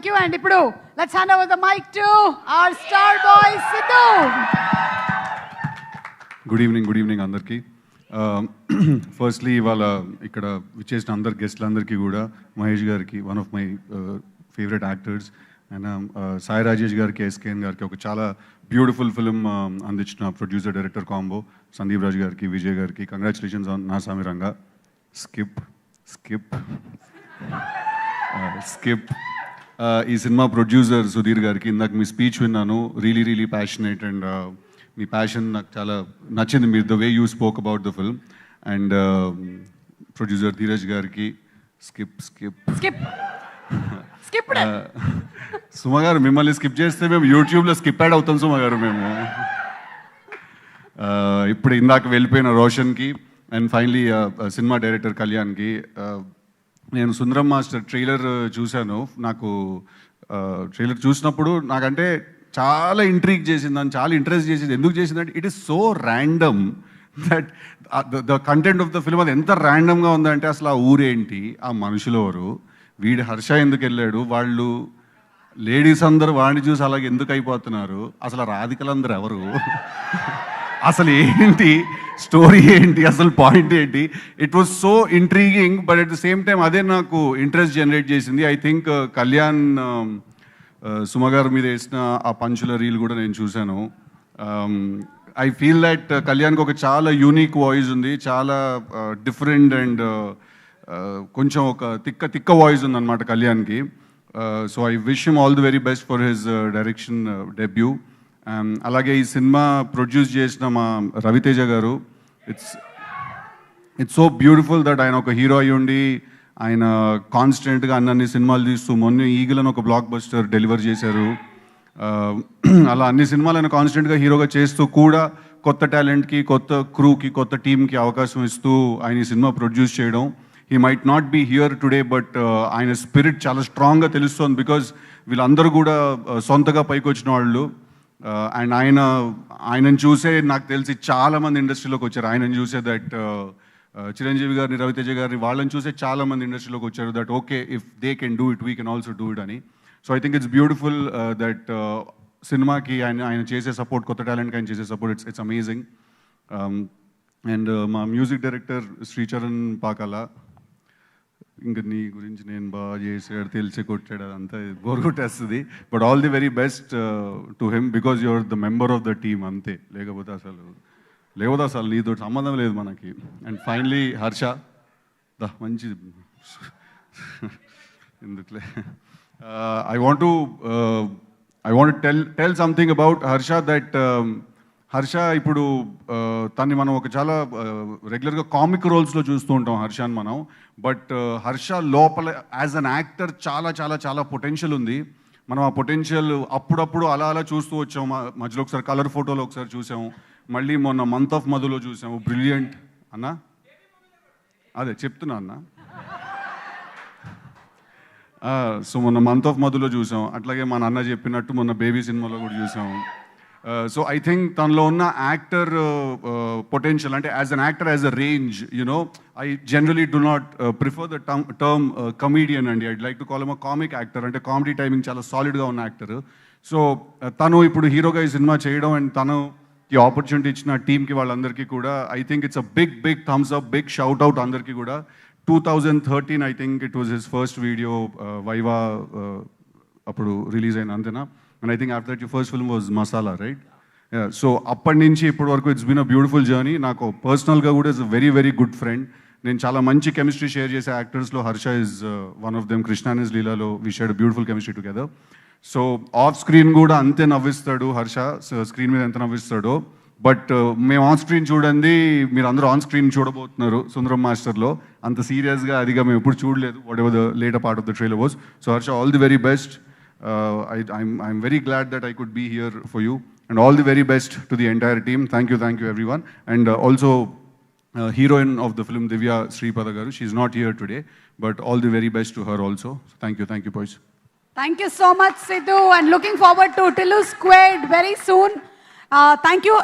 Thank you. And ఇప్పుడు let's hand over the mic to our star boy Sidhu. Good evening అందరికీ. Firstly ఇవాళ ఇక్కడ విచ్చేసిన అందరు గెస్ట్లందరికీ కూడా మహేష్ గారికి, one of my favourite actors, and Sai Rajesh గారికి, ఎస్కేఎన్ గారికి ఒక చాలా బ్యూటిఫుల్ ఫిల్మ్ అందించిన producer director combo Sandeep Raj గారికి, విజయ్ గారికి కంగ్రాచులేషన్స్ ఆన్ నా సామిరంగా. స్కిప్ ఈ సినిమా ప్రొడ్యూసర్ సుధీర్ గారికి ఇందాక మీ స్పీచ్ విన్నాను, really passionate, and me passion నాకు చాలా నచ్చింది, మీరు the way you spoke about the film. And producer Dheeraj గారికి సుమ గారు, మిమ్మల్ని స్కిప్ చేస్తే మేము యూట్యూబ్లో స్కిప్ యాడ్ అవుతాం సుమ గారు మేము. ఇప్పుడు ఇందాక వెళ్ళిపోయిన రోషన్కి, అండ్ ఫైనలీ సినిమా డైరెక్టర్ కళ్యాణ్కి. నేను సుందరం మాస్టర్ ట్రైలర్ చూశాను. నాకు ట్రైలర్ చూసినప్పుడు నాకంటే చాలా ఇంట్రీగ్ చేసిందని, చాలా ఇంట్రెస్ట్ చేసింది. ఎందుకు చేసిందంటే it is so random that the content of the film అది ఎంత ర్యాండమ్గా ఉందంటే, అసలు ఆ ఊరేంటి, ఆ మనుషులు ఎవరు, వీడి హర్ష ఎందుకు వెళ్ళాడు, వాళ్ళు లేడీస్ అందరూ వాడిని చూసి అలాగే ఎందుకు అయిపోతున్నారు, అసలు రాధికలందరూ ఎవరు, అసలు ఏంటి స్టోరీ ఏంటి, అసలు పాయింట్ ఏంటి. It was so intriguing, but at the same time అదే నాకు ఇంట్రెస్ట్ జనరేట్ చేసింది. ఐ థింక్ కళ్యాణ్ సుమ గారి మీద వేసిన ఆ పంచుల రీల్ కూడా నేను చూశాను. ఐ ఫీల్ దట్ కళ్యాణ్కి ఒక చాలా యూనిక్ వాయిస్ ఉంది, చాలా డిఫరెంట్ అండ్ కొంచెం ఒక తిక్క వాయిస్ ఉందన్నమాట కళ్యాణ్కి. So I wish him all the very best for his direction debut. అలాగే ఈ సినిమా ప్రొడ్యూస్ చేసిన మా రవితేజ గారు, ఇట్స్ సో బ్యూటిఫుల్ దట్ ఆయన ఒక హీరో అయ్యి ఉండి ఆయన కాన్స్టెంట్గా అన్ని సినిమాలు తీస్తూ, మొన్న ఈగలను ఒక బ్లాక్ బస్టర్ డెలివర్ చేశారు. అలా అన్ని సినిమాలు ఆయన కాన్స్టెంట్గా హీరోగా చేస్తూ కూడా కొత్త టాలెంట్కి, కొత్త క్రూకి, కొత్త టీంకి అవకాశం ఇస్తూ ఆయన ఈ సినిమా ప్రొడ్యూస్ చేయడం. He might not be here today, but ఆయన స్పిరిట్ చాలా స్ట్రాంగ్గా తెలుస్తోంది. బికాజ్ వీళ్ళందరూ కూడా సొంతగా పైకి వచ్చిన వాళ్ళు. అండ్ ఆయనను చూసే నాకు తెలిసి చాలామంది ఇండస్ట్రీలోకి వచ్చారు. ఆయనను చూసే దట్ చిరంజీవి గారిని, రవితేజ గారిని, వాళ్ళని చూసే చాలామంది ఇండస్ట్రీలోకి వచ్చారు. That okay, if they can do it, we can also do it అని. So I think it's beautiful that సినిమాకి ఆయన చేసే సపోర్ట్, కొత్త టాలెంట్కి ఆయన చేసే సపోర్ట్, ఇట్స్ అమేజింగ్. అండ్ మా మ్యూజిక్ డైరెక్టర్ శ్రీచరణ్ పాకాల, ఇంకా నీ గురించి నేను బాగా చేసాడు, తెలిసి కొట్టాడు, అదంతా బోర్ కొట్టేస్తుంది. But all the very best to him, because your the member of the team అంతే. లేకపోతే అసలు నీతో సంబంధం లేదు మనకి. అండ్ ఫైనలీ హర్ష, మంచిది ఎందుకులే. I want tell something about Harsha, that Harsha ఇప్పుడు తన్ని మనం ఒక చాలా రెగ్యులర్గా కామిక్ రోల్స్లో చూస్తూ ఉంటాం హర్షని మనం. బట్ హర్ష లోపల యాజ్ అన్ యాక్టర్ చాలా చాలా చాలా పొటెన్షియల్ ఉంది. మనం ఆ పొటెన్షియల్ అప్పుడప్పుడు అలా చూస్తూ వచ్చాం. మధ్యలో ఒకసారి కలర్ ఫోటోలో ఒకసారి చూసాము, మళ్ళీ మొన్న మంత్ ఆఫ్ మధులో చూసాము. బ్రిలియంట్ అన్నా, అదే చెప్తున్నా అన్న. సో మొన్న మంత్ ఆఫ్ మధులో చూసాం, అట్లాగే మా నాన్న చెప్పినట్టు మొన్న బేబీ సినిమాలో కూడా చూసాము. సో ఐ థింక్ తనలో ఉన్న యాక్టర్ పొటెన్షియల్, అంటే as an actor, as a range, you know I generally do not prefer the term comedian అండి. I'd like to call him a comic actor. అంటే కామెడీ టైమింగ్ చాలా సాలిడ్గా ఉన్న యాక్టర్. సో తను ఇప్పుడు హీరోగా ఈ సినిమా చేయడం, అండ్ తను ఈ ఆపర్చునిటీ ఇచ్చిన టీంకి, వాళ్ళందరికీ కూడా I think it's a big thumbs up, big shout out అందరికీ కూడా. 2013 I think it was his first video, Viva అప్పుడు రిలీజ్ అయిన, అంతేనా? And I think after that your first film was Masala, right? So అప్పటి నుంచి ఇప్పటి వరకు it's been a beautiful journey. నాకు పర్సనల్గా కూడా is a very good friend. నేను చాలా మంచి కెమిస్ట్రీ షేర్ చేసే యాక్టర్స్లో Harsha is one of them. కృష్ణానిస్ లీలాలో we shared beautiful chemistry together. So off screen కూడా అంతే నవ్విస్తాడు హర్ష, స్క్రీన్ మీద ఎంత నవ్విస్తాడో. బట్ మేము ఆన్ స్క్రీన్ చూడండి, మీరు అందరూ ఆన్ స్క్రీన్ చూడబోతున్నారు సుందరం మాస్టర్లో. అంత సీరియస్గా అదిగా మేము ఎప్పుడు చూడలేదు, what ever the later part of the trailer was. So Harsha, all the very best. I'm very glad that I could be here for you, and all the very best to the entire team. Thank you everyone. And also heroine of the film Divya Sripada garu, she's not here today, but all the very best to her also. So thank you boys. Thank you so much Sidhu, and looking forward to Tillu Squared very soon. Thank you.